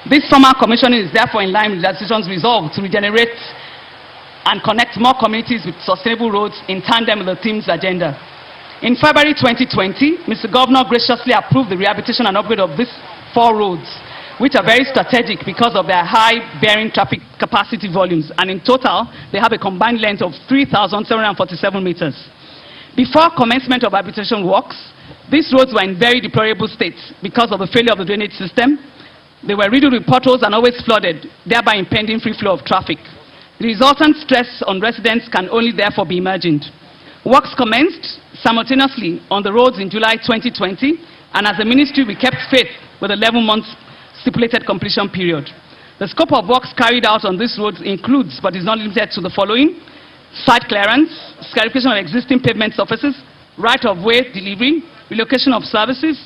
This summer commissioning is therefore in line with the administration's resolve to regenerate and connect more communities with sustainable roads in tandem with the team's agenda. In February 2020, Mr. Governor graciously approved the rehabilitation and upgrade of these 4 roads, which are very strategic because of their high bearing traffic capacity volumes, and in total, they have a combined length of 3,747 meters. Before commencement of rehabilitation works, these roads were in very deplorable states because of the failure of the drainage system. They were riddled with potholes and always flooded, thereby impeding free flow of traffic. The resultant stress on residents can only therefore be imagined. Works commenced simultaneously on the roads in July 2020, and as a ministry we kept faith with 11 months stipulated completion period. The scope of works carried out on these roads includes, but is not limited to, the following: site clearance, scarification of existing pavement surfaces, right-of-way delivery, relocation of services,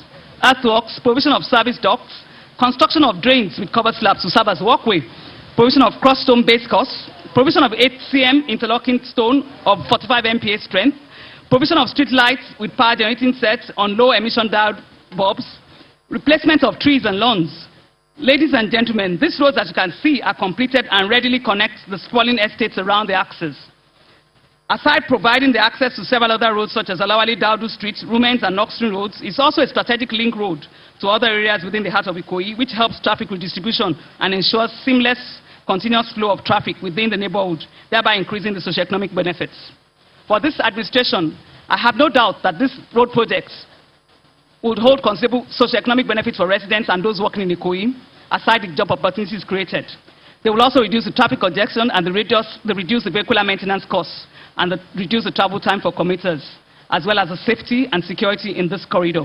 earthworks, provision of service ducts, construction of drains with covered slabs to serve as walkway, provision of cross-stone base course, provision of 8 cm interlocking stone of 45 MPa strength, provision of street lights with power generating sets on low emission diode bulbs, replacement of trees and lawns. Ladies and gentlemen, these roads, as you can see, are completed and readily connect the sprawling estates around the axis. Aside providing the access to several other roads such as Alawali Daudu Street, Rumens and Knoxton roads, it's also a strategic link road to other areas within the heart of Ikoyi, which helps traffic redistribution and ensures seamless, continuous flow of traffic within the neighborhood, thereby increasing the socioeconomic benefits. For this administration, I have no doubt that these road projects would hold considerable socioeconomic benefits for residents and those working in Ikoyi, aside the job opportunities created. They will also reduce the traffic congestion and reduce the vehicular maintenance costs, and reduce the travel time for commuters, as well as the safety and security in this corridor.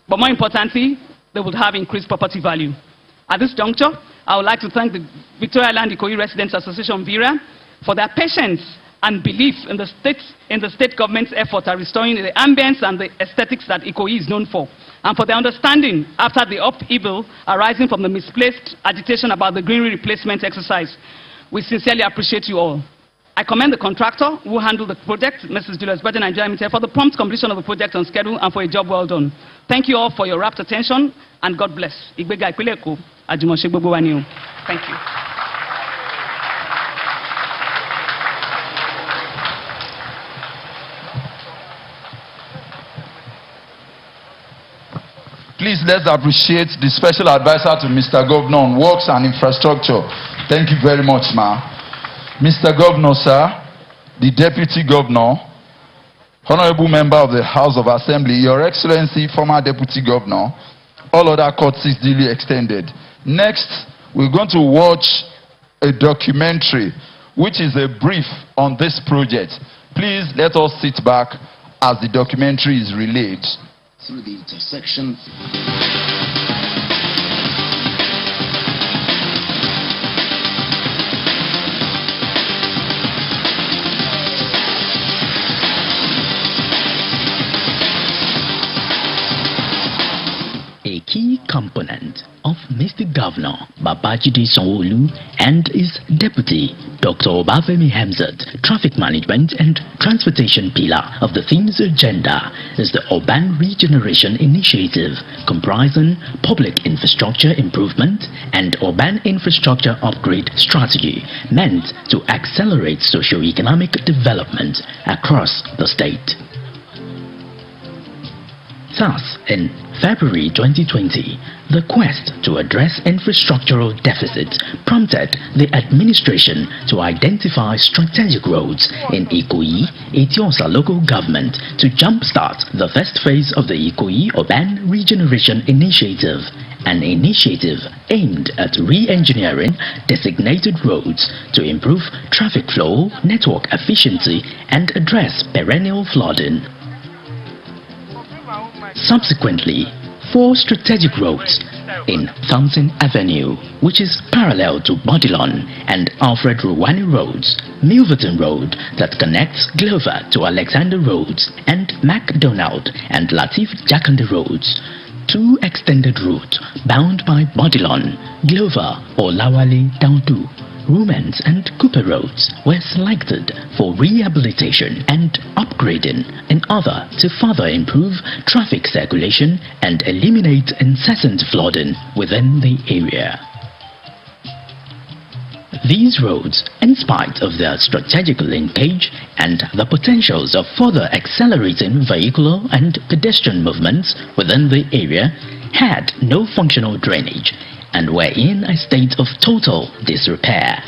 But more importantly, they would have increased property value. At this juncture, I would like to thank the Victoria Island Ikoyi Residents Association, VIRA, for their patience and belief in the state government's effort at restoring the ambience and the aesthetics that Ikoyi is known for, and for their understanding after the upheaval arising from the misplaced agitation about the greenery replacement exercise. We sincerely appreciate you all. I commend the contractor who handled the project, Mrs. Julius Baden Nigeria Limited, for the prompt completion of the project on schedule and for a job well done. Thank you all for your rapt attention, and God bless. Igbega Ipileko, Ajumose Gbogbo wa ni o. Thank you. Please, let's appreciate the special advisor to Mr. Governor on Works and Infrastructure. Thank you very much, ma'am. Mr. Governor, sir, the Deputy Governor, Honorable Member of the House of Assembly, Your Excellency, former Deputy Governor, all other courtesies duly extended. Next, we're going to watch a documentary, which is a brief on this project. Please let us sit back as the documentary is relayed. Through the intersection. A key component of Mr. Governor Babajide Sanwo-Olu and his deputy Dr. Obafemi Hamzat traffic management and transportation pillar of the theme's agenda is the Urban Regeneration Initiative, comprising public infrastructure improvement and urban infrastructure upgrade strategy meant to accelerate socio-economic development across the state. Thus, in February 2020, the quest to address infrastructural deficits prompted the administration to identify strategic roads in Ikoyi, Etiosa local government to jumpstart the first phase of the Ikoyi Urban Regeneration Initiative, an initiative aimed at re-engineering designated roads to improve traffic flow, network efficiency, and address perennial flooding. Subsequently, 4 strategic roads in Fountain Avenue, which is parallel to Bodilon, and Alfred Ruwani Roads, Milverton Road that connects Glover to Alexander Roads, and MacDonald and Latif Jakande Roads. 2 extended routes bound by Bodilon, Glover, Olawale Daudu, Rumens and Cooper Roads were selected for rehabilitation and upgrading in order to further improve traffic circulation and eliminate incessant flooding within the area. These roads, in spite of their strategic linkage and the potentials of further accelerating vehicular and pedestrian movements within the area, had no functional drainage and were in a state of total disrepair.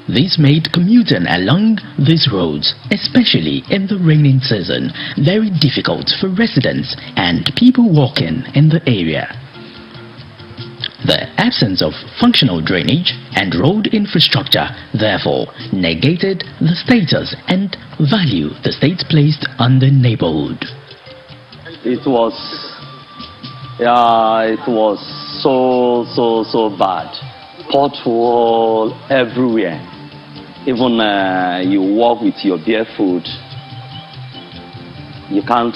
This made commuting along these roads, especially in the raining season, very difficult for residents and people walking in the area. The absence of functional drainage and road infrastructure therefore negated the status and value the state placed on the neighborhood. It was so bad. Pothole everywhere. Even you walk with your barefoot, you can't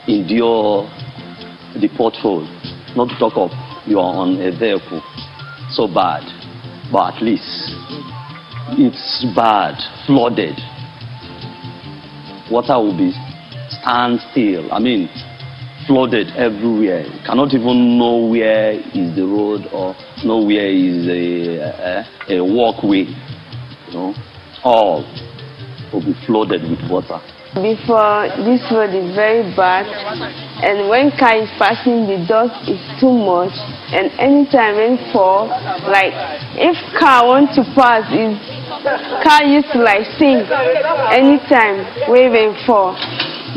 endure the pothole. Not to talk of you are on a vehicle. So bad. But at least it's bad, flooded. Water will be stand still. I mean, flooded everywhere. You cannot even know where is the road or know where is a walkway. You know, all will be flooded with water. Before, this road is very bad, and when car is passing, the dust is too much, and anytime rain fall, like if car want to pass, car used to like sink anytime when rain fall.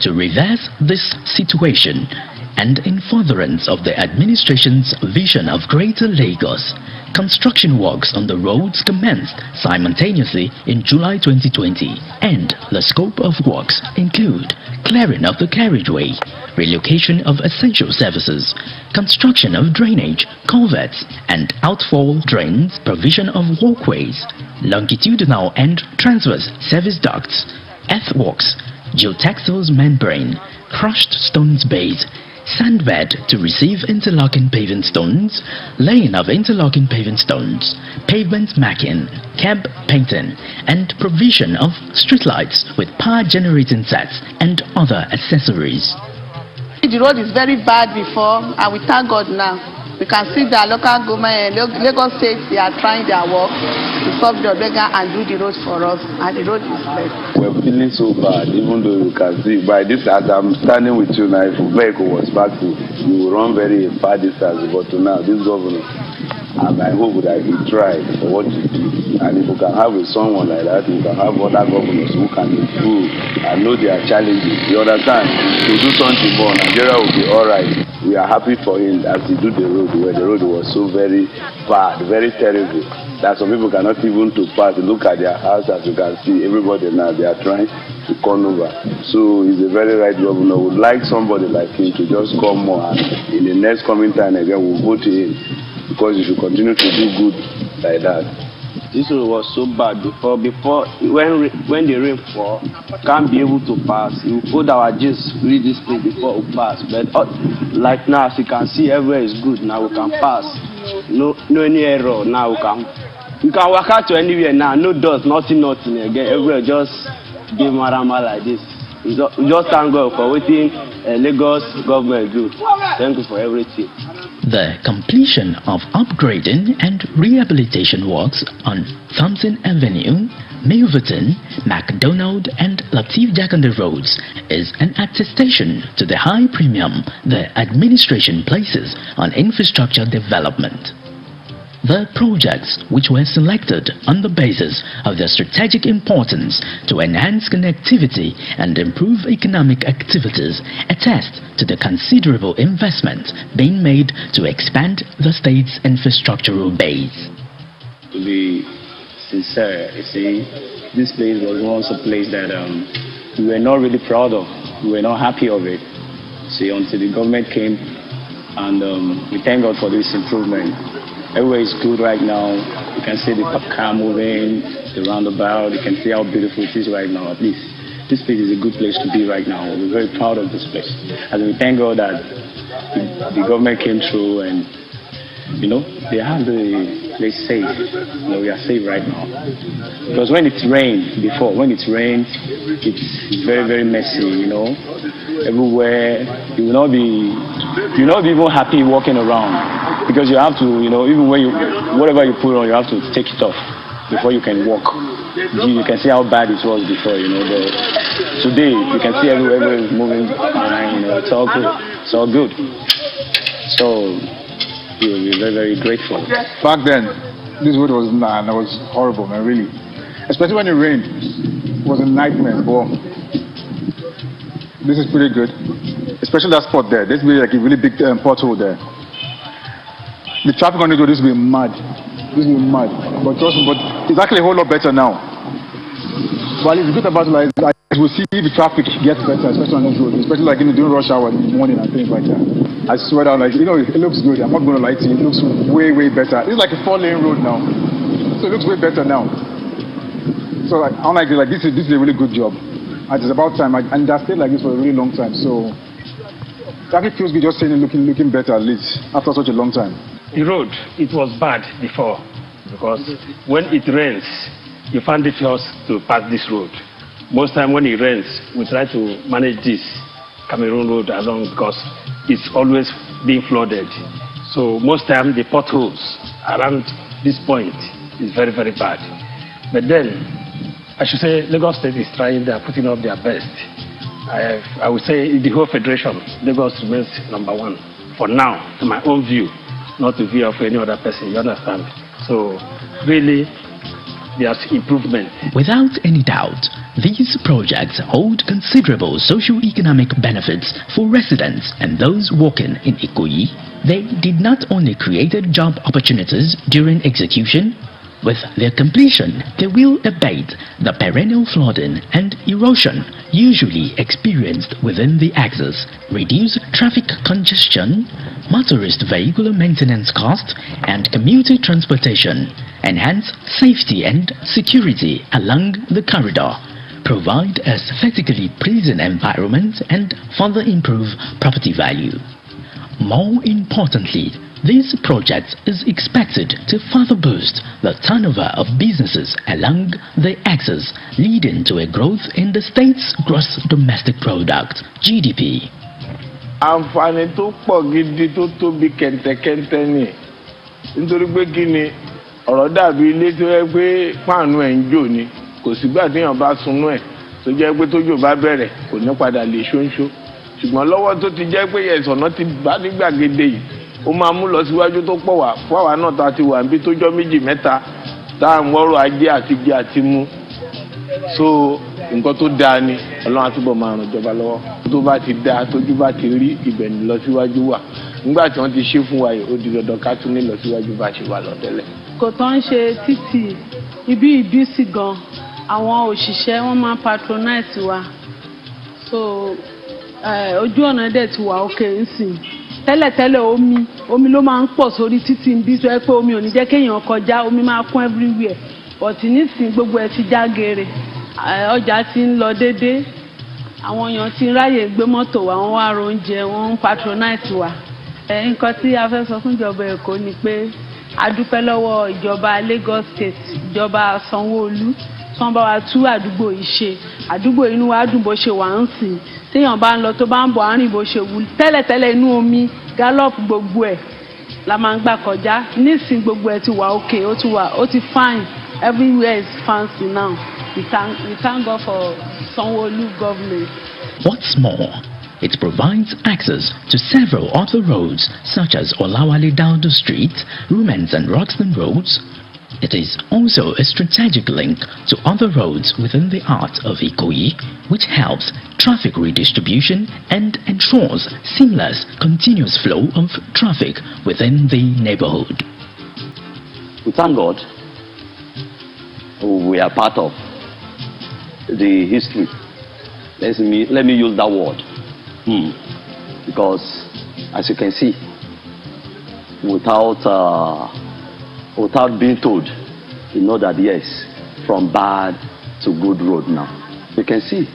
To reverse this situation, and in furtherance of the administration's vision of Greater Lagos, construction works on the roads commenced simultaneously in July 2020, and the scope of works include clearing of the carriageway, relocation of essential services, construction of drainage, culverts and outfall drains, provision of walkways, longitudinal and transverse service ducts, earthworks, geotextiles membrane, crushed stones base, sandbed to receive interlocking paving stones, laying of interlocking paving stones, pavement marking, curb painting, and provision of streetlights with power generating sets and other accessories. The road is very bad before, and we thank God now. We can see that local government, Lagos State, they are trying their work to solve the beggar and do the road for us, and the road is bad. We're feeling so bad, even though you can see by this, as I'm standing with you now, if a vehicle was passing, you will run very far distance. But to now, this governor, and I hope that he tried for what he did. And if we can have someone like that, we can have other governors who can improve and know their challenges. You understand? To do something more, Nigeria will be all right. We are happy for him as he do the road, where the road was so very bad, very terrible, that some people cannot even to pass. Look at their house, as you can see, everybody now, they are trying to come over. So he's a very right governor. Would like somebody like him to just come more, and in the next coming time again, we'll vote to him, because he should continue to do good like that. This road was so bad before when the rain fall, can't be able to pass. You put our just read this place before we pass. But like now, as you can see, everywhere is good. Now we can pass. No any error. Now you can walk out to anywhere now. No dust, nothing again. Everywhere just give marama like this. We just thank God for waiting Lagos government do. Thank you for everything. The completion of upgrading and rehabilitation works on Thompson Avenue, Milverton, McDonald and Latif Jakande roads is an attestation to the high premium the administration places on infrastructure development. The projects, which were selected on the basis of their strategic importance to enhance connectivity and improve economic activities, attest to the considerable investment being made to expand the state's infrastructural base. To be sincere, you see, this place was once a place that we were not really proud of. We were not happy of it. See, until the government came, and we thank God for this improvement. Everywhere is good right now. You can see the car moving, the roundabout. You can see how beautiful it is right now. At least this place is a good place to be right now. We're very proud of this place. And we thank God that the government came through, and they have the place safe. We are safe right now. Because when it's rained, it's very, very messy. Everywhere you will not be even happy walking around. because you have to, you know, even when whatever you put on, you have to take it off before you can walk. You can see how bad it was before, you know. Today you can see everywhere is moving, and, you know, it's all good. It's all good. So we're very, very grateful. Back then, this road was horrible, man, really. Especially when it rained, it was a nightmare. But this is pretty good. Especially that spot there. There's really like a really big pothole there. The traffic on the road, this will be mad. This will be mad. But trust me, but it's actually a whole lot better now. But it's good about it, like we'll see the traffic gets better, especially on this road, especially like during rush hour in the morning and things like that. I swear down, like, you know, it looks good. I'm not going to lie to you. It looks way, way better. It's like a 4-lane road now, so it looks way better now. So like, unlike like this is a really good job. And it's about time. And I stayed like this for a really long time. So traffic feels good just saying it looking better at least after such a long time. The road, it was bad before because when it rains, you find it difficult to pass this road. Most time when it rains, we try to manage this Cameroon road along because it's always being flooded. So most time the potholes around this point is very, very bad. But then, I should say Lagos State is trying, they are putting up their best. I would say in the whole federation, Lagos remains #1 for now, to my own view, not the view of any other person, you understand? So really, there's improvement. Without any doubt, these projects hold considerable socio-economic benefits for residents and those working in Ikoyi. They did not only create job opportunities during execution, with their completion, they will abate the perennial flooding and erosion usually experienced within the axis, reduce traffic congestion, motorist vehicular maintenance costs, and commuter transportation, enhance safety and security along the corridor, provide a aesthetically pleasing environment, and further improve property value. More importantly, this project is expected to further boost the turnover of businesses along the axis, leading to a growth in the state's gross domestic product, GDP. Àǹfààní tó pọ̀ gidi tó tóbi kẹ̀ǹtẹ̀kẹ̀ǹtẹ̀ ni nítorí pé kí ni ọ̀rọ̀ dàbí ilé tó yẹ pé páànù ẹ̀ ń jò ni kò sígbà téèyàn bá sunú ẹ̀ tó jẹ́ pé tójò bá bẹ̀rẹ̀ kò ní padà lè ṣóńṣó ṣùgbọ́n lọ́wọ́ tó ti jẹ́ pé ẹ̀sọ̀nà ti bá ní gbàgede yìí ó máa mú lọ síwájú tó pọ̀ wá fún àwa náà tá a ti wà níbi tó jọ́ méjì mẹ́ta tá à ń wọ́rọ̀ ajé àti jẹ àti mú so nǹkan tó dáa ni Ọlọ́run á túbọ̀ máa ràn ìjọba lọ́wọ́ tó bá ti dáa tójú bá ti rí ibẹ̀ ní lọ síwájú wà nígbà tí wọ́n ti ṣe fún wa yìí ó di dandan ká tún ní lọ síwájú bá ṣe wà lọ tẹ́lẹ̀. kò tó ń ṣe títì ibi ìbísí gan àwọn òṣìṣẹ́ wọ́n máa patronize wa so ojú ọ̀nà dẹ̀ ti wà òkè ńsìn tẹ́lẹ̀tẹ́lẹ̀ omi ló máa ń pọ̀ sórí títì ń bí tó yẹ pé omi ò ní jẹ́ kéèyàn kọjá omi máa kún everywhere but nísìn gbogbo ẹ̀ ti já geere ọjà ti ń lọ déédéé àwọn èèyàn ti ń ráyè gbé mọ́tò wa wọ́n wá oúnjẹ wọ́n ń patronize wa nǹkan tí a fẹ́ sọ fún ìjọba Èkó ni pé a dúpẹ́ lọ́wọ́ ìjọba Lagos State ìjọba Sanwo-Olu tí wọ́n bá wa tú àdúgbò yìí ṣe àdúgbò inú wa dùn bó ṣe wà ń sìn téèyàn bá ń lọ tó bá ń bọ̀ àárín bó ṣe wù tẹ́lẹ̀tẹ́lẹ̀ inú omi gallop gbogbo ẹ̀ la máa ń gbà kọjá nísìn gbogbo ẹ̀ ti wà okay ó ti fine everywhere is fancy now we thank God for Sanwo-Olu government. What's more, it provides access to several other roads such as Olawale Daudu Street, Rumens and Roxton roads. It is also a strategic link to other roads within the heart of Ikoyi, which helps traffic redistribution and ensures seamless, continuous flow of traffic within the neighborhood. We thank God we are part of the history. Let me use that word. Because as you can see, without being told, you know that yes, from bad to good road now. You can see.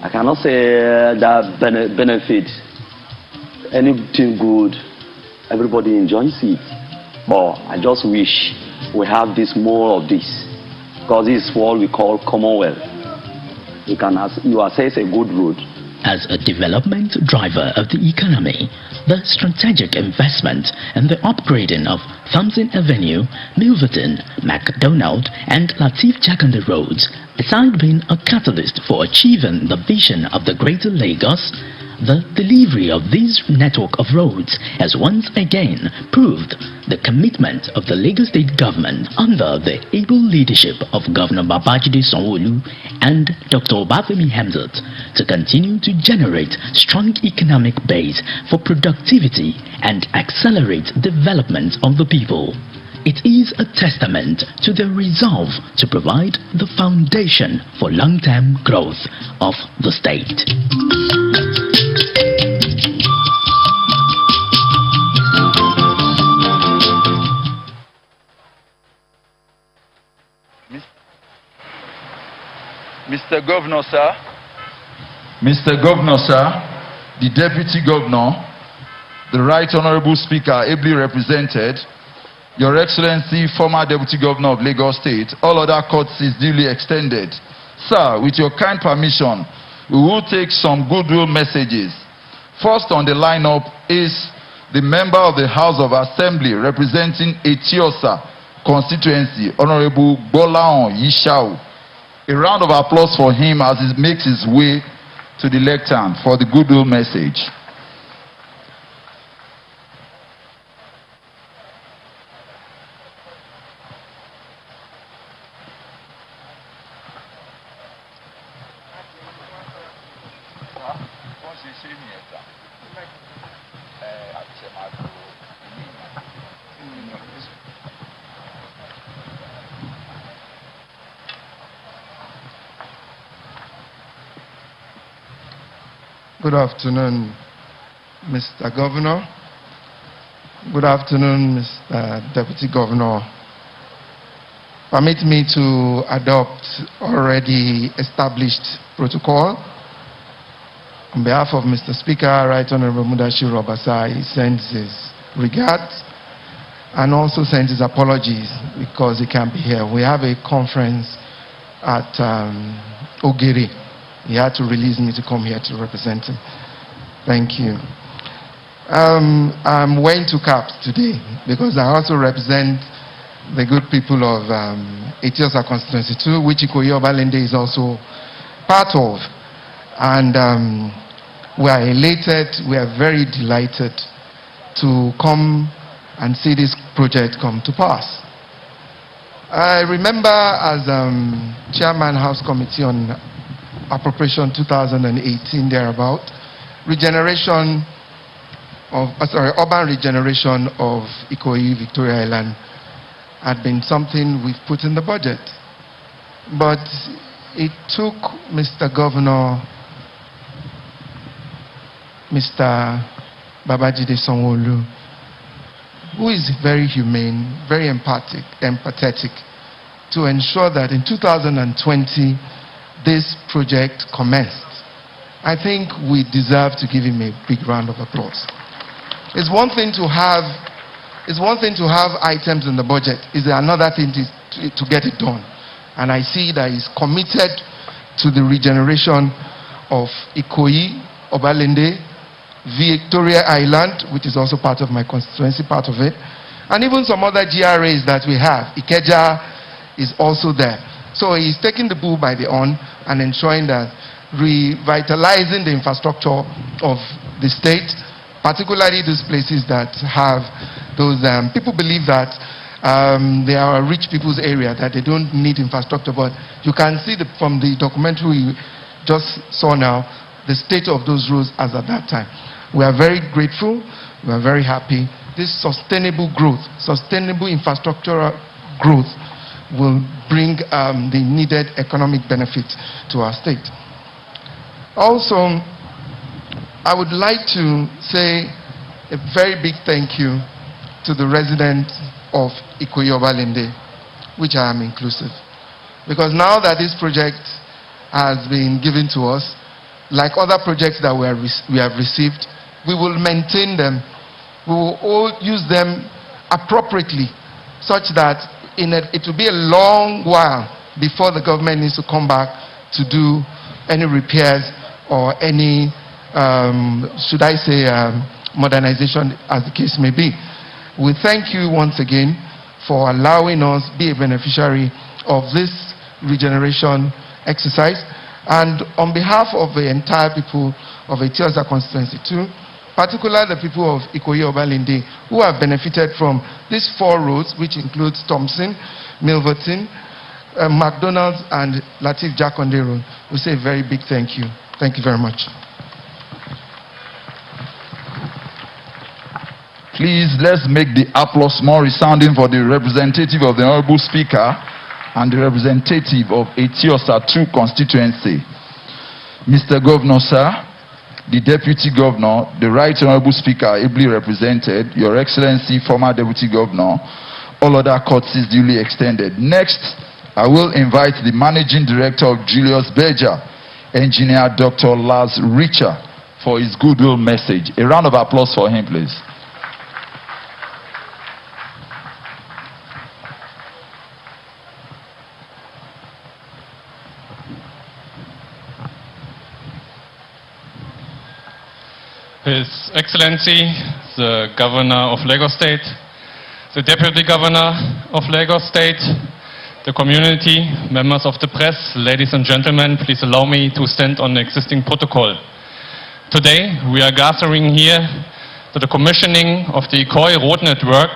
I cannot say that benefit anything good, everybody enjoys it. But I just wish we have more of this. Because this is what we call commonwealth. You assess a good road, as a development driver of the economy. The strategic investment in the upgrading of Thompson Avenue, Milverton, McDonald and Latif Jakande roads, besides being a catalyst for achieving the vision of the Greater Lagos, the delivery of this network of roads has once again proved the commitment of the Lagos State government under the able leadership of Governor Babajide Sanwo-Olu and Dr. Obafemi Hamzat to continue to generate strong economic base for productivity and accelerate development of the people. It is a testament to their resolve to provide the foundation for long-term growth of the state. Mr. Governor, sir. Mr. Governor, sir, the Deputy Governor, the Right Honorable Speaker, ably represented, Your Excellency, former Deputy Governor of Lagos State, all other courtesies duly extended. Sir, with your kind permission, we will take some goodwill messages. First on the lineup is the member of the House of Assembly representing Etiosa constituency, Honorable Bolaon Yishao. A round of applause for him as he makes his way to the lectern for the goodwill message. Good afternoon, Mr. Governor. Good afternoon, Mr. Deputy Governor. Permit me to adopt already established protocol. On behalf of Mr. Speaker, Right Honorable Mudashiru Obasa, he sends his regards and also sends his apologies because he can't be here. We have a conference at Ogiri. He had to release me to come here to represent him. Thank you. I'm wearing two caps today because I also represent the good people of Etiosa Constituency 2, which Ikoyi Obalende is also part of. And we are elated, we are very delighted to come and see this project come to pass. I remember as Chairman House Committee on Appropriation 2018 thereabout, urban regeneration of Ikoyi, Victoria Island had been something we've put in the budget. But it took Mr. Governor, Mr. Babajide Sanwo-Olu, who is very humane, very empathetic, to ensure that in 2020 this project commenced. I think we deserve to give him a big round of applause. It's one thing to have items in the budget. It's another thing to get it done. And I see that he's committed to the regeneration of Ikoyi, Obalende, Victoria Island, which is also part of my constituency, part of it, and even some other GRAs that we have. Ikeja is also there. So he's taking the bull by the horn and ensuring that revitalizing the infrastructure of the state, particularly those places that have those, people believe that they are a rich people's area, that they don't need infrastructure, but you can see from the documentary we just saw now, the state of those roads as at that time. We are very grateful, we are very happy. This sustainable growth, sustainable infrastructural growth will bring the needed economic benefit to our state. Also, I would like to say a very big thank you to the residents of Ikoyi Obalende, which I am inclusive. Because now that this project has been given to us, like other projects that we have received, we will maintain them. We will all use them appropriately, such that it will be a long while before the government needs to come back to do any repairs or any, should I say, modernization, as the case may be. We thank you once again for allowing us be a beneficiary of this regeneration exercise. And on behalf of the entire people of Etiosa constituency too, particularly the people of Ikoyi Obalende, who have benefited from these 4 roads, which includes Thompson, Milverton, McDonald's, and Latif Jakonde Road, we say a very big thank you. Thank you very much. Please, let's make the applause more resounding for the representative of the Honorable Speaker and the representative of Etiosa 2 constituency. Mr. Governor, sir, the Deputy Governor, the Right Honorable Speaker ably represented, Your Excellency, former Deputy Governor, all other courtesies duly extended. Next, I will invite the Managing Director of Julius Berger, Engineer Dr. Lars Richer, for his goodwill message. A round of applause for him, please. His Excellency, the Governor of Lagos State, the Deputy Governor of Lagos State, the community, members of the press, ladies and gentlemen, please allow me to stand on the existing protocol. Today, we are gathering here to the commissioning of the Ikoyi Road Network.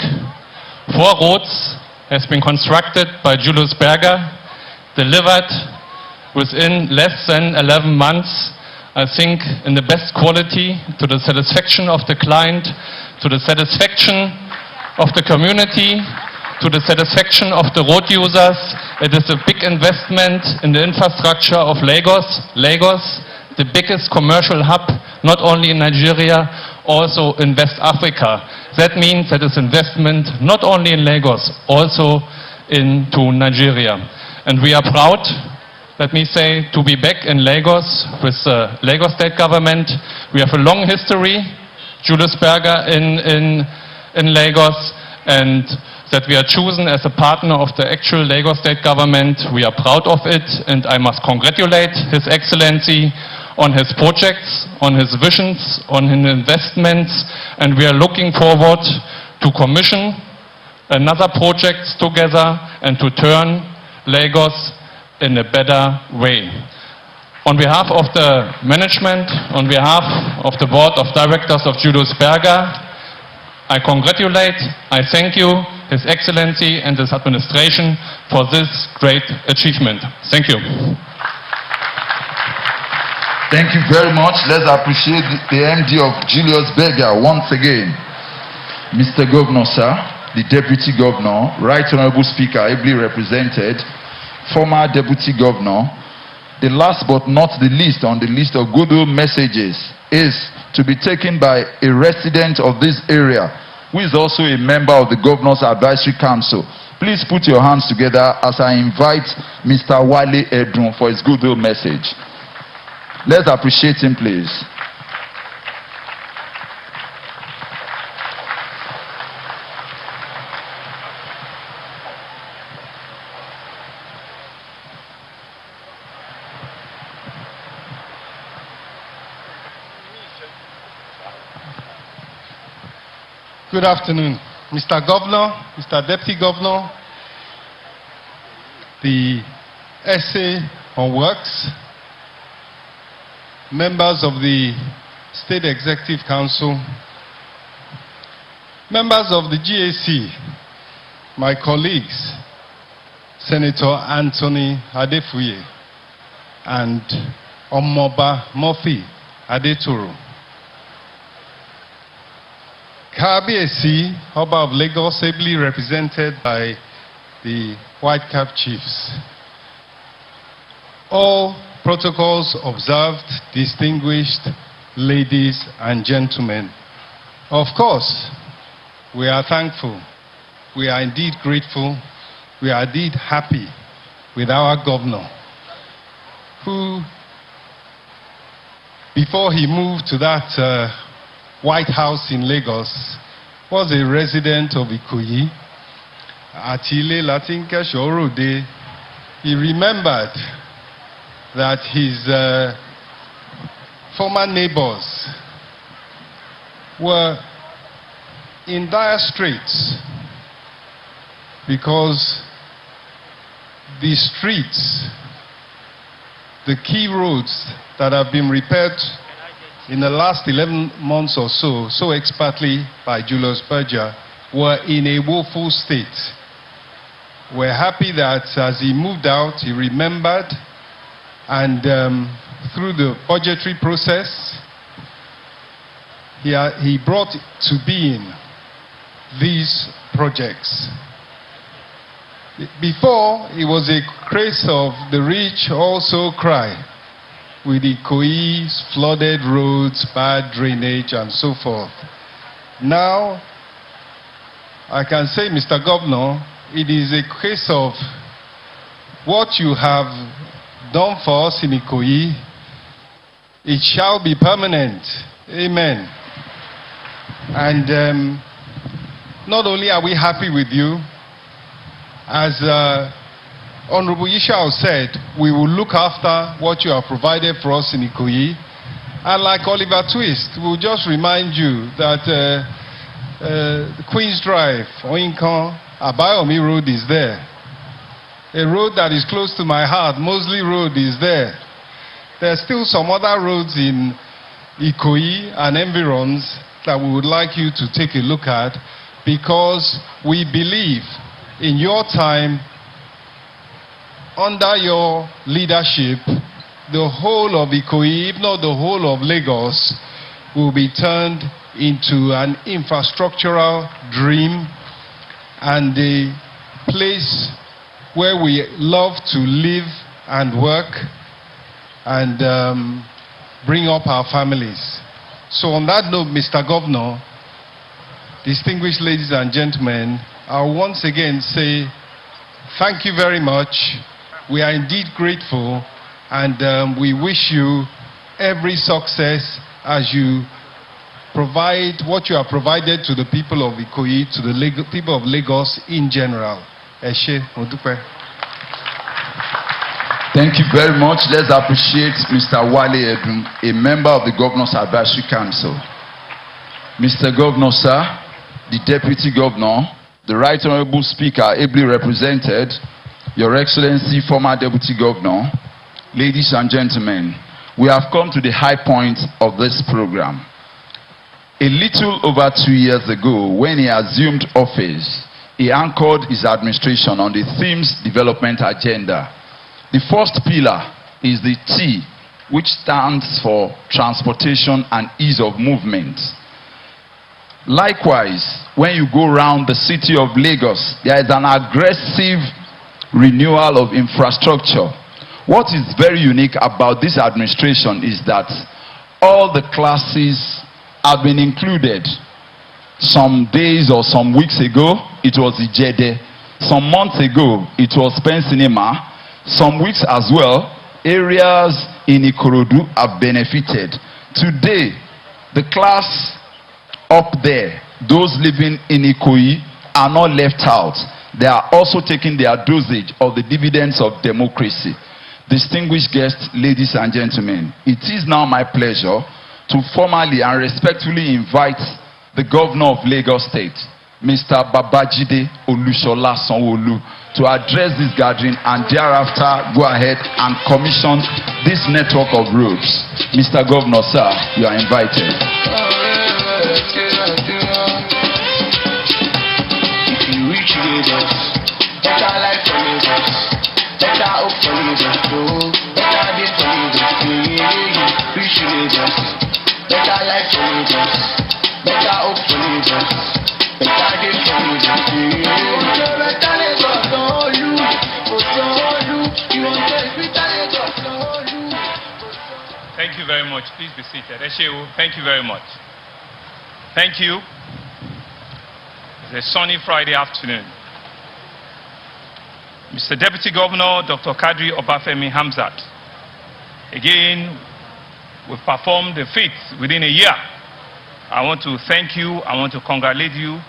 4 roads has been constructed by Julius Berger, delivered within less than 11 months, I think in the best quality, to the satisfaction of the client, to the satisfaction of the community, to the satisfaction of the road users. It is a big investment in the infrastructure of Lagos. Lagos, the biggest commercial hub, not only in Nigeria, also in West Africa. That means that it's investment not only in Lagos, also into Nigeria. And we are proud, let me say, to be back in Lagos with the Lagos state government. We have a long history, Julius Berger in Lagos, and that we are chosen as a partner of the actual Lagos state government. We are proud of it, and I must congratulate His Excellency on his projects, on his visions, on his investments, and we are looking forward to commission another project together and to turn Lagos in a better way. On behalf of the management, on behalf of the board of directors of Julius Berger, I congratulate, I thank you, His Excellency and his administration for this great achievement. Thank you. Thank you very much. Let's appreciate the MD of Julius Berger once again. Mr. Governor, sir, the Deputy Governor, Right Honorable Speaker, ably represented, former Deputy Governor. The last but not the least on the list of goodwill messages is to be taken by a resident of this area who is also a member of the Governor's Advisory Council. Please put your hands together as I invite Mr. Wale Edun for his goodwill message. Let's appreciate him, please. Good afternoon, Mr. Governor, Mr. Deputy Governor, the SA on Works, members of the State Executive Council, members of the GAC, my colleagues, Senator Anthony Adefuye and Omoba Murphy Adetoro. Kabiyesi, Oba of Lagos, ably represented by the White Cap Chiefs. All protocols observed, distinguished ladies and gentlemen. Of course, we are thankful. We are indeed grateful. We are indeed happy with our governor, who, before he moved to that White House in Lagos, was a resident of Ikoyi. Atile Latinka Shorode, he remembered that his former neighbors were in dire straits because the streets, the key roads that have been repaired in the last 11 months or so, so expertly by Julius Berger, were in a woeful state. We're happy that as he moved out, he remembered, and through the budgetary process, he brought to being these projects. Before, it was a case of the rich also cry, with the Ikoyi, flooded roads, bad drainage, and so forth. Now, I can say, Mr. Governor, it is a case of what you have done for us in Ikoyi, it shall be permanent. Amen. And not only are we happy with you, as Honorable Yishao said, we will look after what you have provided for us in Ikoyi. And like Oliver Twist, we'll just remind you that Queen's Drive, Oinkan, Abayomi Road is there. A road that is close to my heart, Mosley Road, is there. There's still some other roads in Ikoyi and environs that we would like you to take a look at, because we believe in your time, under your leadership, the whole of Ikoyi, if not the whole of Lagos, will be turned into an infrastructural dream and a place where we love to live and work and bring up our families. So on that note, Mr. Governor, distinguished ladies and gentlemen, I'll once again say thank you very much. We are indeed grateful, and we wish you every success as you provide what you have provided to the people of Ikoyi, to the people of Lagos in general. Eshe, Odupe. Thank you very much. Let's appreciate Mr. Wale Edun, a member of the Governor's Advisory Council. Mr. Governor, sir, the Deputy Governor, the Right Honorable Speaker, ably represented, Your Excellency, former Deputy Governor, ladies and gentlemen, we have come to the high point of this program. A little over 2 years ago, when he assumed office, he anchored his administration on the theme's development agenda. The first pillar is the T, which stands for transportation and ease of movement. Likewise, when you go around the city of Lagos, there is an aggressive renewal of infrastructure. What is very unique about this administration is that all the classes have been included. Some days or some weeks ago, it was Ijede. Some months ago, it was Pen Cinema. Some weeks as well, areas in Ikorodu have benefited. Today, the class up there, those living in Ikoyi, are not left out. They are also taking their dosage of the dividends of democracy. Distinguished guests, ladies and gentlemen, it is now my pleasure to formally and respectfully invite the Governor of Lagos State, Mr. Babajide Olushola Sanwo-Olu, to address this gathering and thereafter go ahead and commission this network of roads. Mr. Governor, sir, you are invited. If you reach Lagos, better life for Lagos, better hope for Lagos, better day for Lagos, reach Lagos, better life for Lagos, better hope for Lagos, better day for Lagos, better Lagos, Sanwo-Olu, Sanwo-Olu, you want to better Lagos, Sanwo-Olu. Thank you very much. Please be seated. Eshewu, thank you very much. Thank you. It's a sunny Friday afternoon. Mr. Deputy Governor, Dr. Kadri Obafemi Hamzat. Again, we've performed the feat within a year. I want to thank you. I want to congratulate you.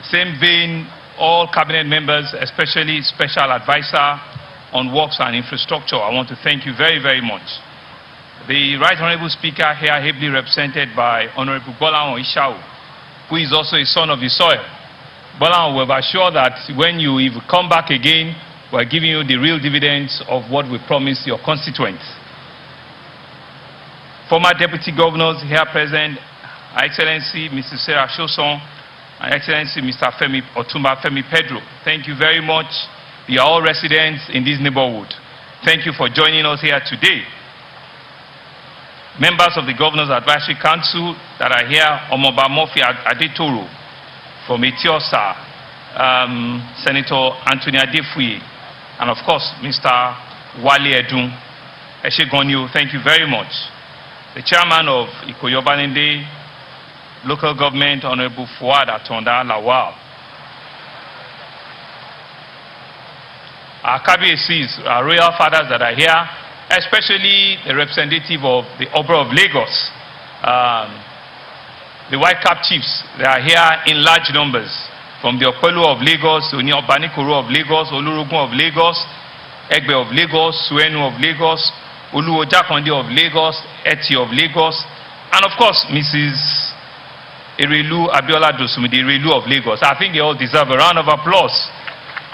Same vein, all cabinet members, especially Special Advisor on Works and Infrastructure. I want to thank you very, very much. The Right Honorable Speaker here, ably represented by Honorable Bola Ishau, who is also a son of the soil. Bola will assure that when you come back again, we're giving you the real dividends of what we promised your constituents. Former Deputy Governors here present, Her Excellency Mrs. Sarah Shoson, Her Excellency Mr. Femi Otumba Femi Pedro. Thank you very much. You are all residents in this neighborhood. Thank you for joining us here today. Members of the Governor's Advisory Council that are here, Omoba Murphy Adetoro from Etiosa, Senator Anthony Adefuye, and of course, Mr. Wale Edun. Eshegonyo, thank you very much. The chairman of Ikoyi Obalende Local Government, Honorable Fuad Atonda Lawal. Our KBACs, our royal fathers that are here, especially the representative of the Oba of Lagos, the White Cap chiefs, they are here in large numbers. From the Opelu of Lagos, Oni Obanikoro of Lagos, Olurugun of Lagos, Egbe of Lagos, Suenu of Lagos, Oluwojakonde of Lagos, Eti of Lagos, and of course, Mrs. Erelu Abiola Dosumi, the Erelu of Lagos. I think they all deserve a round of applause.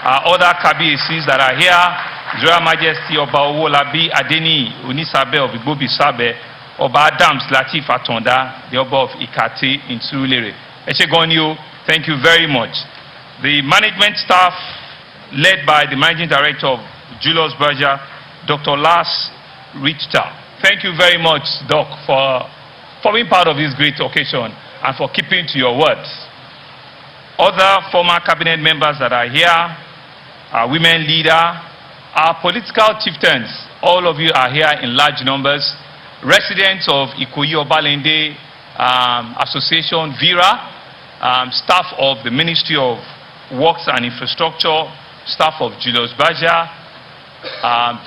Other KBACs that are here, His Royal Majesty Oba Owolabi Adeni Onisabe of Igbobi Sabe, Oba Adams Latif Atonda, the Oba of Ikate in Surulere. Eshegonyo, thank you very much. The management staff, led by the Managing Director of Julius Berger, Dr. Lars Richter. Thank you very much, Doc, for being part of this great occasion and for keeping to your words. Other former cabinet members that are here, our women leader, our political chieftains, all of you are here in large numbers. Residents of Ikoyi Obalende Association, VIRA, staff of the Ministry of Works and Infrastructure, staff of Julius Berger,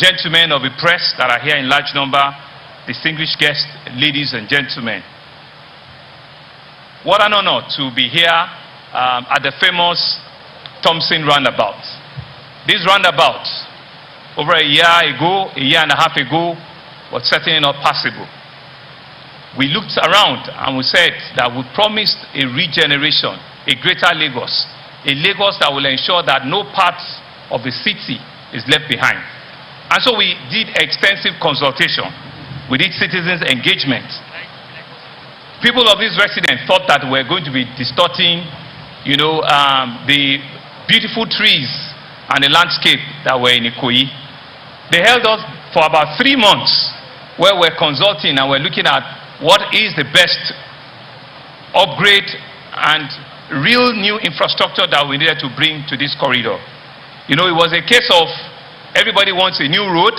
gentlemen of the press that are here in large number, distinguished guests, ladies and gentlemen. What an honor to be here at the famous Thompson Roundabout. This roundabout, over a year and a half ago, was certainly not passable. We looked around and we said that we promised a regeneration, a greater Lagos, a Lagos that will ensure that no part of the city is left behind. And so we did extensive consultation. We did citizens' engagement. People of this residence thought that we're going to be distorting, the beautiful trees and the landscape that were in Ikoyi. They held us for about 3 months where we're consulting and we're looking at what is the best upgrade and real new infrastructure that we needed to bring to this corridor. It was a case of everybody wants a new road,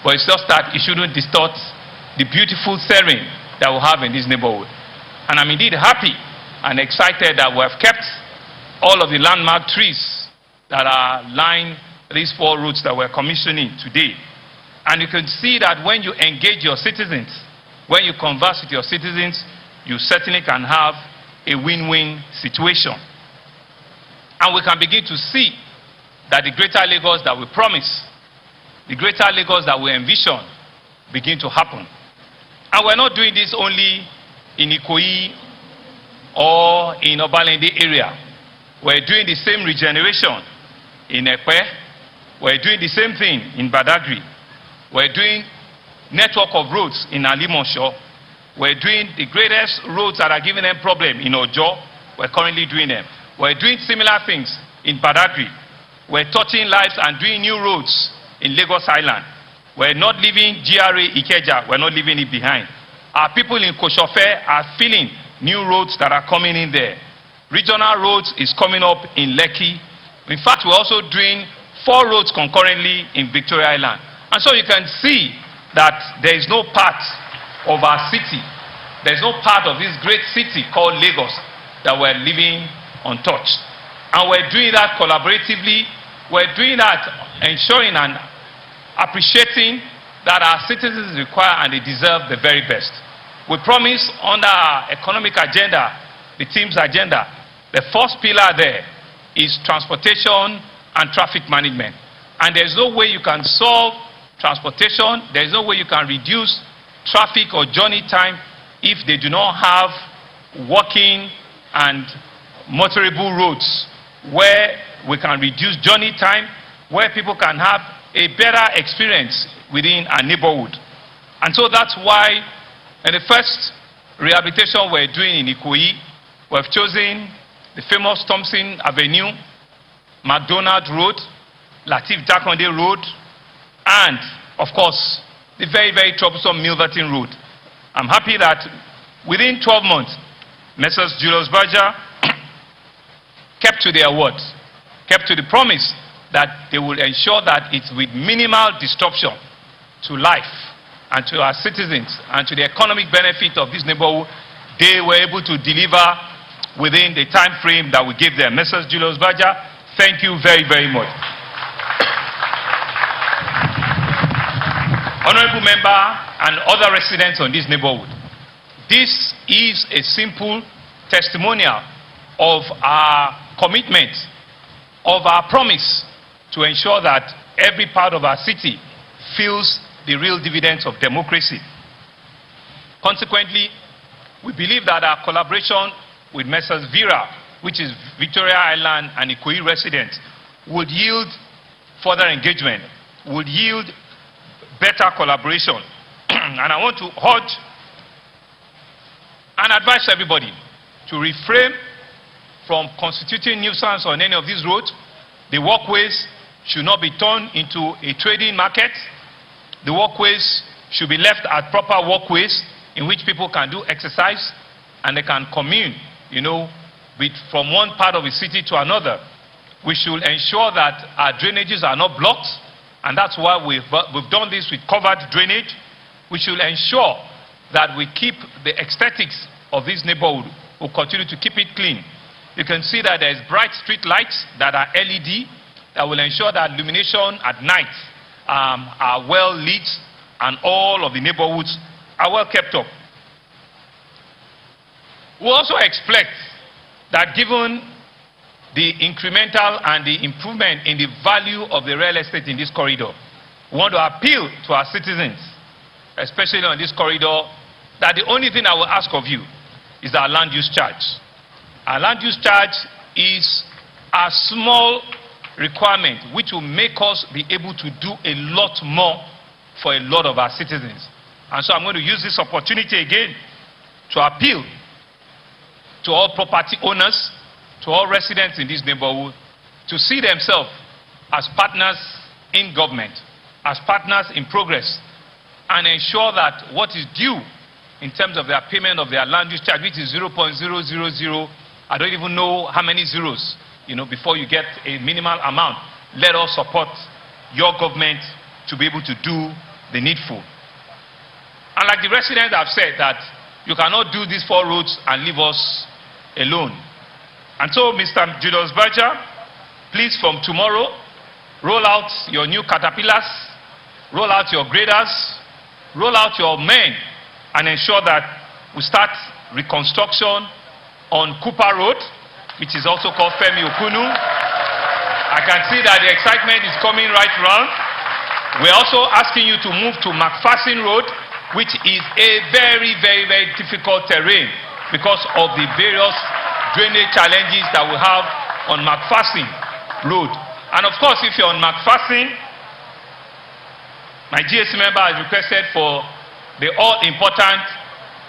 but it's just that it shouldn't distort the beautiful terrain that we have in this neighborhood. And I'm indeed happy and excited that we have kept all of the landmark trees that are lining these 4 routes that we're commissioning today. And you can see that when you engage your citizens, when you converse with your citizens, you certainly can have a win-win situation. And we can begin to see that the greater Lagos that we promise, the greater Lagos that we envision, begin to happen. And we're not doing this only in Ikoyi or in Obalende area. We're doing the same regeneration in Epe. We're doing the same thing in Badagry. We're doing network of roads in Alimosho. We're doing the greatest roads that are giving them problem in Ojo. We're currently doing them. We're doing similar things in Badagry. We're touching lives and doing new roads in Lagos Island. We're not leaving GRA Ikeja. We're not leaving it behind. Our people in Koshofe are feeling new roads that are coming in there. Regional roads is coming up in Lekki. In fact, we're also doing 4 roads concurrently in Victoria Island. And so you can see that there is no part of our city, there is no part of this great city called Lagos that we're leaving untouched. And we're doing that collaboratively. We're doing that ensuring and appreciating that our citizens require and they deserve the very best. We promise under our economic agenda, the team's agenda, the first pillar there is transportation and traffic management. And there's no way you can solve transportation, there's no way you can reduce traffic or journey time if they do not have walking and motorable roads where we can reduce journey time, where people can have a better experience within our neighborhood. And so that's why in the first rehabilitation we're doing in Ikoyi, we've chosen the famous Thompson Avenue, McDonald Road, Latif Jakonde Road, and of course the very, very troublesome Milverton Road. I'm happy that within 12 months, Messrs. Julius Berger kept to their word, kept to the promise that they will ensure that it's with minimal disruption to life and to our citizens and to the economic benefit of this neighborhood. They were able to deliver within the time frame that we gave them. Messrs. Julius Berger, thank you very, very much. Honorable member and other residents on this neighborhood, this is a simple testimonial of our commitment, of our promise to ensure that every part of our city feels the real dividends of democracy. Consequently, we believe that our collaboration with Messrs. Vera, which is Victoria Island and Ikoyi residents, would yield further engagement, would yield better collaboration. And I want to urge and advise everybody to refrain from constituting nuisance on any of these roads. The walkways should not be turned into a trading market. The walkways should be left as proper walkways in which people can do exercise and they can commune, from one part of the city to another. We should ensure that our drainages are not blocked, and that's why we've done this with covered drainage. We should ensure that we keep the aesthetics of this neighborhood. We'll continue to keep it clean. You can see that there's bright street lights that are LED that will ensure that illumination at night are well lit and all of the neighborhoods are well kept up. We also expect that given the incremental and the improvement in the value of the real estate in this corridor, we want to appeal to our citizens, especially on this corridor, that the only thing I will ask of you is our land use charge. Our land use charge is a small requirement which will make us be able to do a lot more for a lot of our citizens. And so I'm going to use this opportunity again to appeal to all property owners, to all residents in this neighborhood, to see themselves as partners in government, as partners in progress, and ensure that what is due in terms of their payment of their land use charge, which is 0.000, I don't even know how many zeros, before you get a minimal amount. Let us support your government to be able to do the needful. And like the residents have said, that you cannot do these 4 roads and leave us alone. And so, Mr. Julius Berger, please from tomorrow, roll out your new caterpillars, roll out your graders, roll out your men, and ensure that we start reconstruction on Cooper Road, which is also called Femi Okunu. I can see that the excitement is coming right round. We're also asking you to move to McPherson Road, which is a very, very, very difficult terrain because of the various drainage challenges that we have on McPherson Road. And of course, if you're on McPherson, my GSC member has requested for the all-important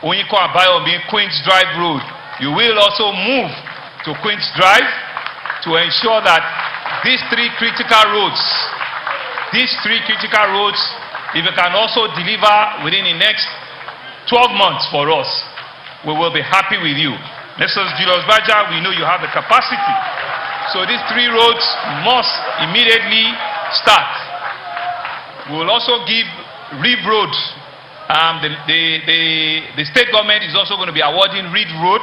Onyiko Abayomi Queen's Drive Road. You will also move to Queen's Drive to ensure that these 3 critical roads, if you can also deliver within the next 12 months for us, we will be happy with you. Mrs. Julius Berger, we know you have the capacity. So these 3 roads must immediately start. We will also give Reeve Road. The state government is also going to be awarding Reeve Road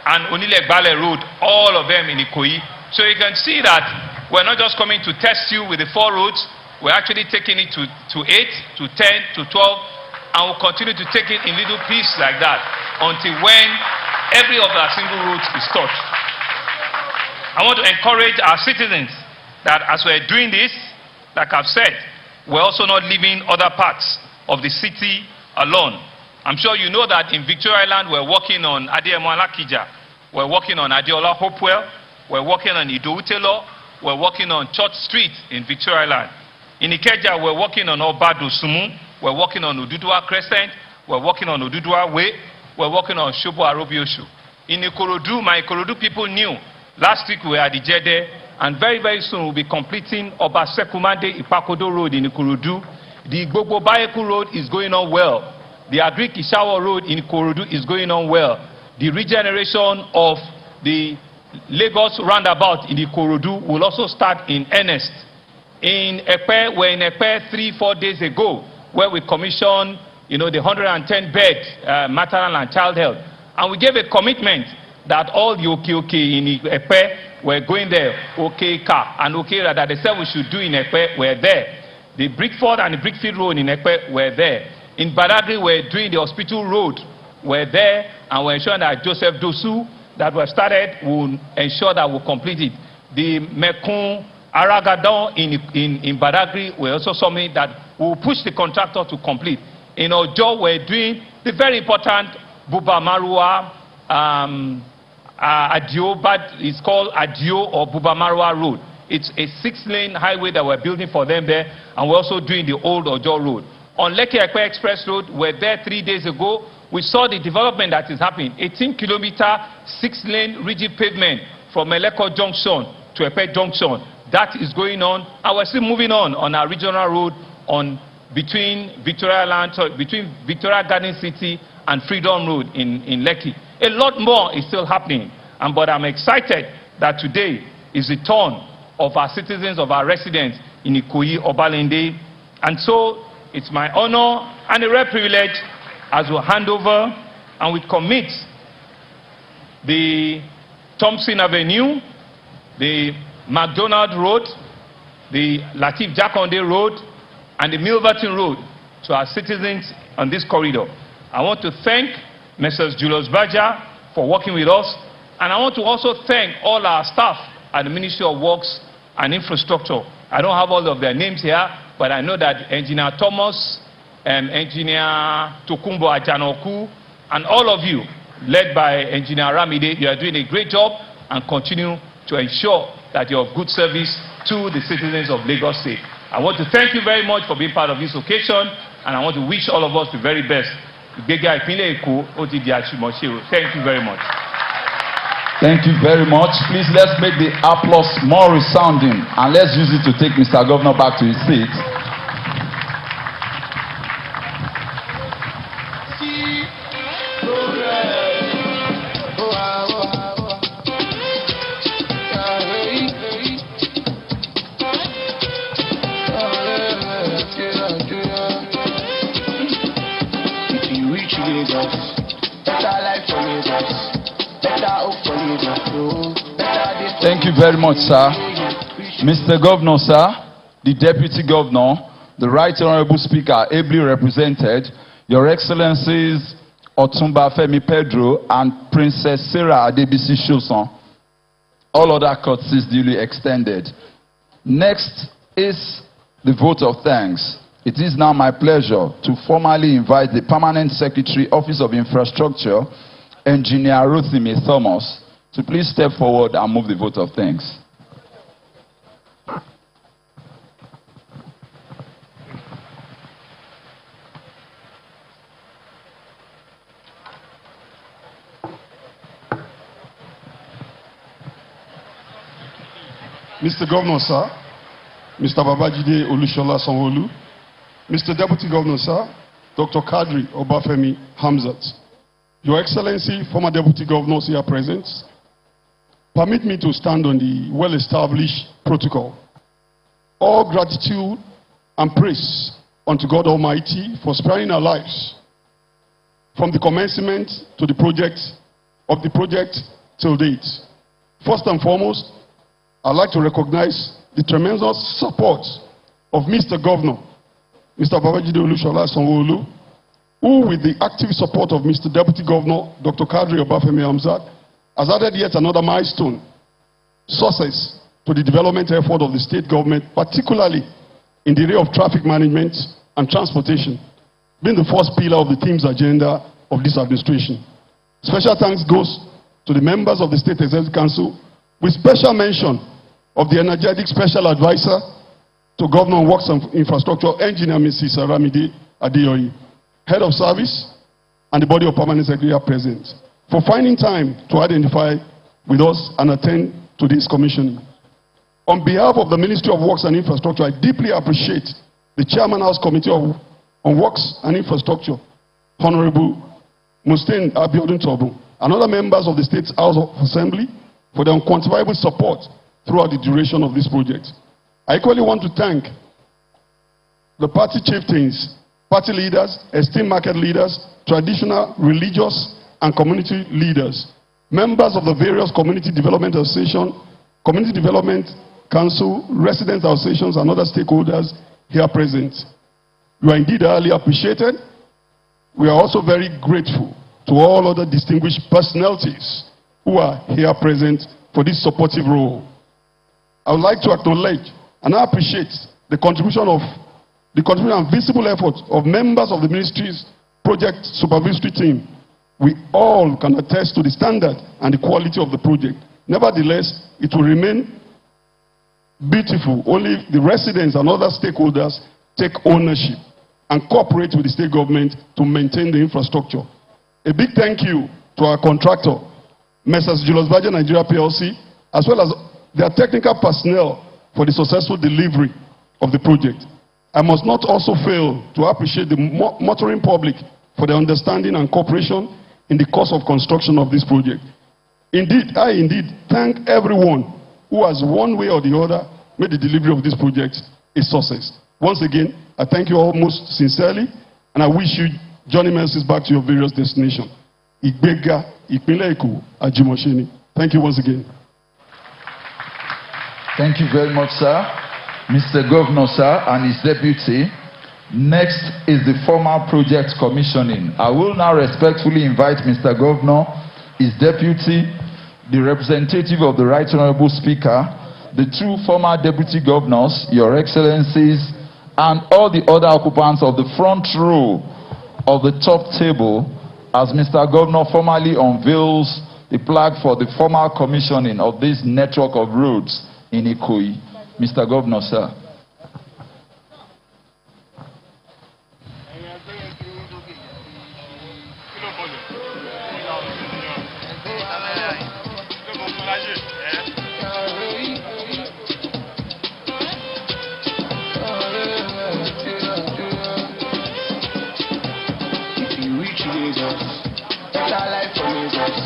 and Onilegbale Road, all of them in Ikoyi. So you can see that we're not just coming to test you with the 4 roads, we're actually taking it to 8, to 10, to 12, and we'll continue to take it in little pieces like that until when every of our single roads is touched. I want to encourage our citizens that as we're doing this, like I've said, we're also not leaving other parts of the city alone. I'm sure you know that in Victoria Island, we're working on Adeyemo Alakija, we're working on Adeola Hopewell, we're working on Idowu-Taylor, we're working on Church Street in Victoria Island. In Ikeja, we're working on Obado Sumu, we're working on Oduduwa Crescent, we're working on Oduduwa Way, we're working on Shobo Arobioshu. In Ikorodu, my Ikorodu people knew. Last week we were at Ijede, and very, very soon we'll be completing Obasekumade Ipakodo Road in Ikorodu. The Gbogbo Bayeku Road is going on well. The Agric Ishawa Road in Ikorodu is going on well. The regeneration of the Lagos roundabout in Ikorodu will also start in earnest. In Epe, we're in Epe 3-4 days ago, where we commissioned, the 110-bed maternal and child health. And we gave a commitment that all the OK in Epe were going there, OK-Car and OK-Ra that they said we should do in Epe were there. The Brickford and the Brickfield Road in Epe were there. In Badagry, we're doing the hospital road, we're there, and we're ensuring that Joseph Dosu that we started will ensure that we'll complete it. The Mekun Aragadon in Badagry, we also submit that we'll push the contractor to complete. In Ojo, we're doing the very important Buba Marua Adio, but it's called Adio or Buba Marua Road. It's a 6-lane highway that we're building for them there, and we're also doing the old Ojo Road. On Lekki Ekpe Express Road, we're there 3 days ago. We saw the development that is happening. 18-kilometer, 6-lane rigid pavement from Eleko Junction to Epe Junction. That is going on, and we're still moving on our regional road between Victoria Garden City and Freedom Road in Lekki. A lot more is still happening, but I'm excited that today is the turn of our citizens, of our residents in Ikoyi, Obalende, and so it's my honor and a rare privilege as we hand over and we commit the Thompson Avenue, the McDonald Road, the Latif Jakonde Road, and the Milverton Road to our citizens on this corridor. I want to thank Messrs. Julius Baja for working with us, and I want to also thank all our staff at the Ministry of Works and Infrastructure. I don't have all of their names here, but I know that Engineer Thomas, Engineer Tokumbo Ajanoku, and all of you, led by Engineer Ramide, you are doing a great job and continue to ensure that you have good service to the citizens of Lagos State. I want to thank you very much for being part of this occasion, and I want to wish all of us the very best. Thank you very much. Thank you very much. Please, let's make the applause more resounding, and let's use it to take Mr. Governor back to his seat. Thank you very much, sir. Mr. Governor, sir, the Deputy Governor, the Right Honorable Speaker, ably represented, Your Excellencies Otumba Femi Pedro and Princess Sarah Adebisi Shoson, all other courtesies duly extended. Next is the vote of thanks. It is now my pleasure to formally invite the Permanent Secretary, Office of Infrastructure, Engineer Rotimi Thomas, to please step forward and move the vote of thanks. Mr. Governor, sir, Mr. Babajide Olushola Sanwo-Olu, Mr. Deputy Governor, sir, Dr. Kadri Obafemi Hamzat, Your Excellency, former Deputy Governors here present, permit me to stand on the well-established protocol. All gratitude and praise unto God Almighty for sparing our lives from the commencement to the project till date. First and foremost, I'd like to recognize the tremendous support of Mr. Governor, Mr. Babajide Olushola Sanwo-Olu, who, with the active support of Mr. Deputy Governor, Dr. Kadri Obafemi Hamzat, has added yet another milestone, success to the development effort of the state government, particularly in the area of traffic management and transportation. being the first pillar of the team's agenda of this administration. Special thanks goes to the members of the State Executive Council, with special mention of the energetic special advisor to Governor on Works and Infrastructure, Engineer Mrs. Aramide Adeyoyi, Head of Service, and the body of permanent secretary present, for finding time to identify with us and attend to this commissioning. On behalf of the Ministry of Works and Infrastructure, I deeply appreciate the Chairman House Committee on Works and Infrastructure, Honorable Mustin Abiodun Tobu, and other members of the State House of Assembly for their unquantifiable support throughout the duration of this project. I equally want to thank the party chieftains, party leaders, esteemed market leaders, traditional, religious, and community leaders, members of the various community development associations, community development council, resident associations, and other stakeholders here present. You are indeed highly appreciated. We are also very grateful to all other distinguished personalities who are here present for this supportive role. I would like to acknowledge and I appreciate the contribution and visible effort of members of the ministry's project supervisory team. We all can attest to the standard and the quality of the project. Nevertheless, it will remain beautiful only if the residents and other stakeholders take ownership and cooperate with the state government to maintain the infrastructure. A big thank you to our contractor, Messrs. Julius Berger Nigeria PLC, as well as their technical personnel for the successful delivery of the project. I must not also fail to appreciate the motoring public for their understanding and cooperation in the course of construction of this project. Indeed, I thank everyone who has one way or the other made the delivery of this project a success. Once again, I thank you all most sincerely, and I wish you journey mercies back to your various destinations. Igbega, Ìpínlẹ̀ Èkó, Ajimosheni. Thank you once again. Thank you very much, sir. Mr. Governor, sir, and his deputy. Next is the formal project commissioning. I will now respectfully invite Mr. Governor, his deputy, the representative of the Right Honorable Speaker, the two former deputy governors, your excellencies, and all the other occupants of the front row of the top table as Mr. Governor formally unveils the plaque for the formal commissioning of this network of roads in Ikoyi. Mr. Governor, sir. Better life for Lagos,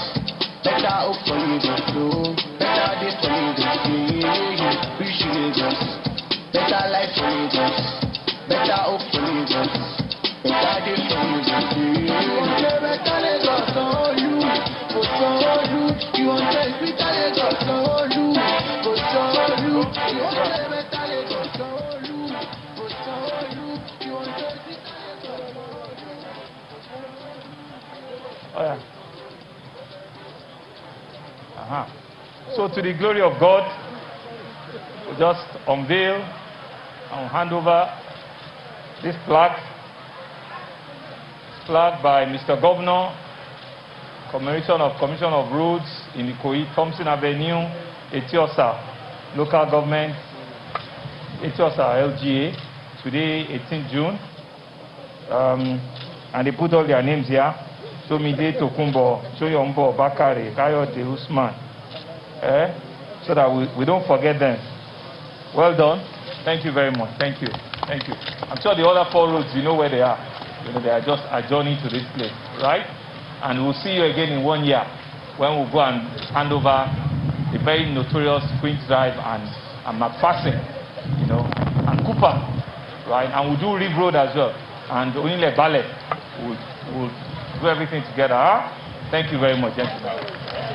better hope for Lagos, no, better days for Lagos, reach Lagos, better life for Lagos, better hope for Lagos, better days for Lagos, you want to better Lagos, Sanwo-Olu, go Sanwo-Olu, you want to better Lagos, Sanwo-Olu, go Sanwo-Olu, you want to better Lagos, Sanwo-Olu, go Sanwo-Olu, you want to better Lagos. Oh, yeah. So to the glory of God, we just unveil and hand over this plaque. This plaque by Mr. Governor, Commission of Roads in Ikoyi, Thompson Avenue, Etiosa, local government, Etiosa LGA, today 18 June. And they put all their names here. Tomide Tokumbo, Choyombo, Bakari, Kayode Usman, so that we don't forget them. Well done. Thank you very much. Thank you. Thank you. I'm sure the other four roads, you know where they are. You know, they are just adjoining to this place, right? And we'll see you again in 1 year when we'll go and hand over the very notorious Queen's Drive and McPherson, you know, and Cooper, right? And we'll do Reeve Road as well. And Onile Ballet will do everything together. Huh? Thank you very much, gentlemen.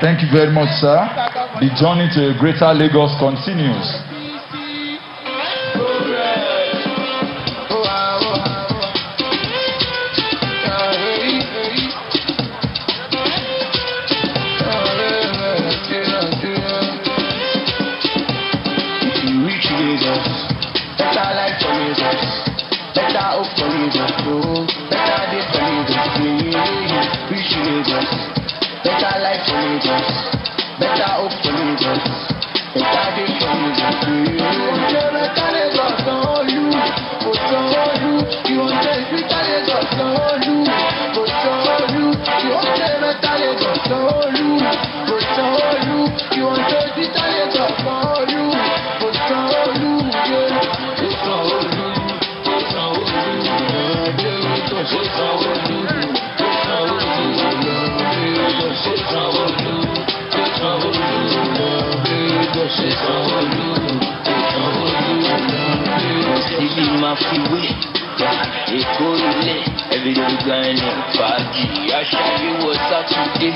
Thank you very much, sir. The journey to a greater Lagos continues. If you reach Lagos, better life for Lagos, better hope for Lagos, better Everybody grinding, party. I show you what's up today.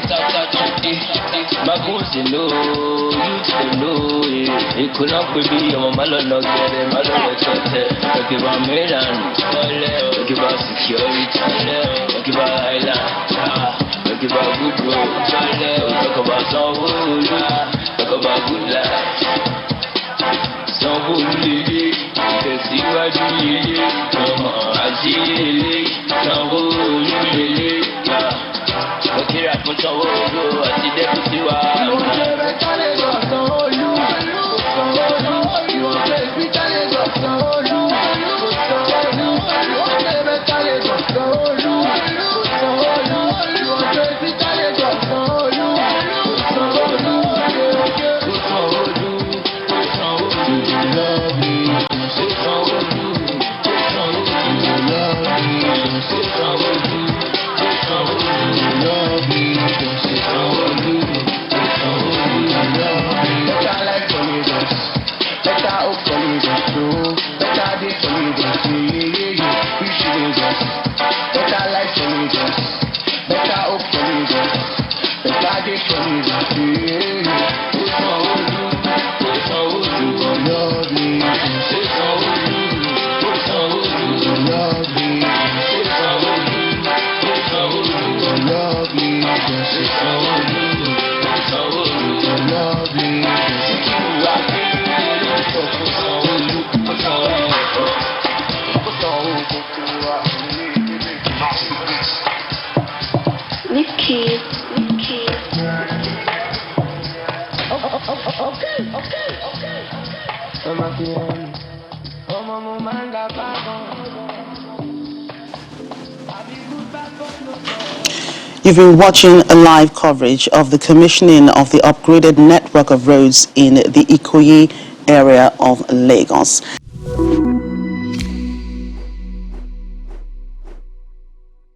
My goals they know, you they know. It could not be your mama not get it, my love talk about Milan, talk about security, talk about Island, talk about Goodwill, talk about Sanwo-Olu, talk about good life. Sanwo-Olu, tẹ̀síwájú yeye, ọmọ àjíyèlé, Sanwo-Olu, mo kíra fún Sanwo-Olu àti dẹ́kùtì wa. Ìwọ̀n ṣe bẹ́tà lè gbọ́ Sanwo-Olu, ìwọ̀n ṣe bẹ́tà lè gbọ́ Sanwo-Olu, ìwọ̀n ṣe bẹ́tà lè gbọ́ Sanwo-Olu, ìwọ̀n ṣe bẹ́tà lè gbọ́ Sanwo-Olu. You've been watching a live coverage of the commissioning of the upgraded network of roads in the Ikoyi area of Lagos.